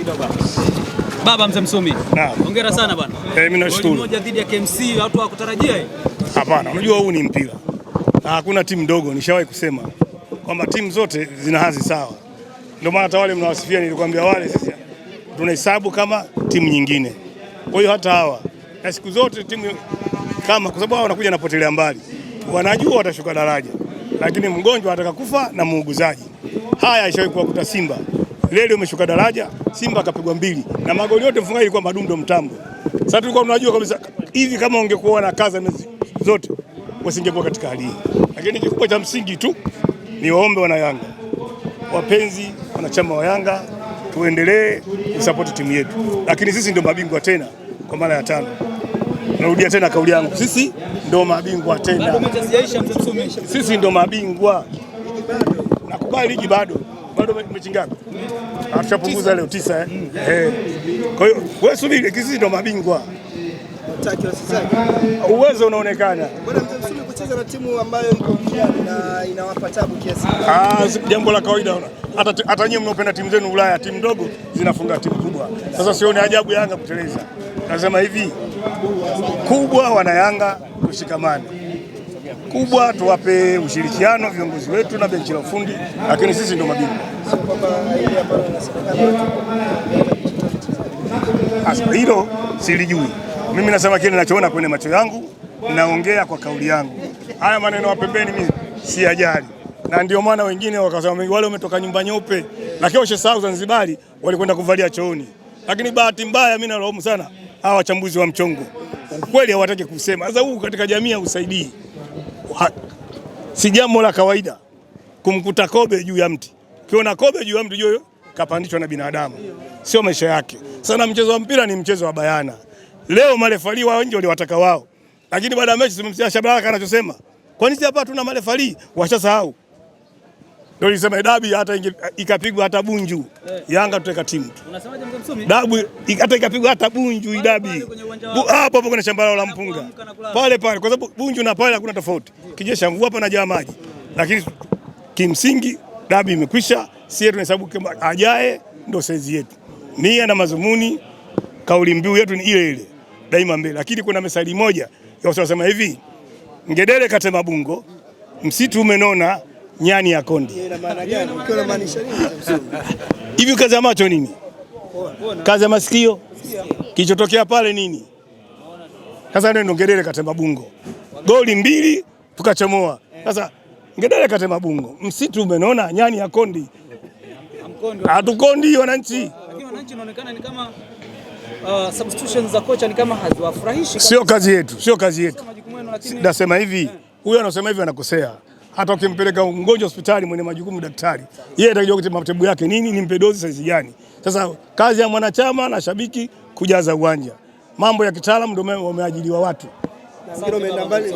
Simba bwana. Baba Mzee Msumi. Hongera sana bwana. Mimi nashukuru. Goli moja dhidi ya KMC watu hawakutarajia. Hapana, unajua huu ni mpira. Hakuna timu ndogo, nishawahi kusema kwamba timu zote zina hadhi sawa. Ndio maana hata wale mnawasifia nilikwambia wale sisi tunahesabu kama timu nyingine. Kwa hiyo hata hawa na siku zote timu kama kwa sababu hao wanakuja na potelea mbali. Wanajua watashuka daraja. Lakini mgonjwa ataka kufa na muuguzaji. Haya aishawahi kuwakuta Simba. Leo umeshuka daraja, Simba akapigwa 2 na magoli yote mfungaji ilikuwa madundo mtambo. Sasa tulikuwa tunajua kabisa hivi kama ungekuwa na kaza mezi zote wasingekuwa katika hali hii. Lakini kikubwa cha msingi tu ni waombe wana Yanga. Wapenzi wanachama wa Yanga tuendelee kusupport timu yetu. Lakini sisi ndio mabingwa tena kwa mara ya 5. Narudia tena kauli yangu. Sisi ndio mabingwa tena. Bado mechi hazijaisha Mzee Msumi. Sisi ndio mabingwa. Nakubali ligi bado mechi ngapi? Atapunguza leo 9 Kwa hiyo wewe subiri, sisi ndo mabingwa. Hataki wasizaki. Uwezo unaonekana. Bwana Mzee Msumi kucheza na timu ambayo iko duniani na inawapa tabu kiasi. Jambo la kawaida. Hata nyinyi mnaopenda timu zenu Ulaya, timu ndogo zinafunga timu kubwa. Sasa sioni ajabu Yanga kuteleza. Nasema hivi, kubwa wana Yanga tushikamane. Kubwa tuwape ushirikiano viongozi wetu na benchi la ufundi, lakini sisi ndio mabingwa. Hilo silijui. Mimi nasema kile ninachoona kwenye macho yangu, naongea kwa kauli yangu. Haya maneno ya pembeni mimi si ajali. Na ndio maana wengine wakasema wale wametoka nyumba nyeupe, lakini washesahau Zanzibari walikwenda kuvalia chooni. Lakini bahati mbaya mimi nalaumu sana hawa wachambuzi wa mchongo. Ukweli hawataki kusema. Sasa huu katika jamii hausaidii. Si jambo la kawaida kumkuta kobe juu ya mti. Ukiona kobe juu ya mti joyo kapandishwa na binadamu. Sio maisha yake. Sana mchezo wa mpira ni mchezo wa bayana. Leo marefali wao nje waliwataka wao. Lakini baada ya mechi tumemsikia Shabalala anachosema. Kwa nini hapa tuna marefali? Washasahau. Ndio nilisema dabi hata ikapigwa hata Bunju. Yanga tuteka timu. Unasemaje Mzee Msumi? Dabi hata ikapigwa hata Bunju dabi. Hapo kwenye shamba lao la mpunga. Pale kwa sababu Bunju na pale hakuna tofauti. Kijesha mvua hapa na jaa maji. Lakini kimsingi dabi imekwisha, sisi tunahesabu kama ajaye ndio saizi yetu. Nia na mazumuni, kauli mbiu yetu ni ile ile. Daima mbele. Lakini kuna mesali moja ya kusema hivi, ngedere katema bungo, msitu umenona nyani ya kondi. Ina maana gani? Ukiwa unamaanisha nini? Hivi kazi ya macho nini? Kazi ya masikio? Kilichotokea pale nini? Sasa ndio ngedere katema bungo. Goli 2 tukachomoa. Sasa ngedere katema bungo, msitu umenona nyani ya kondi. Hatukondi wananchi. Lakini wananchi inaonekana ni kama substitutions za kocha ni kama haziwafurahishi. Sio kazi yetu, sio kazi yetu. Nasema hivi, huyo anasema hivi anakosea. Hata ukimpeleka mgonjwa hospitali mwenye majukumu daktari, yeye atajua kuti matibabu yake nini, nimpe dozi saizi gani. Sasa kazi ya mwanachama na shabiki kujaza uwanja. Mambo ya kitaalamu ndio wameajiriwa watu. Na ngiro umeenda mbali.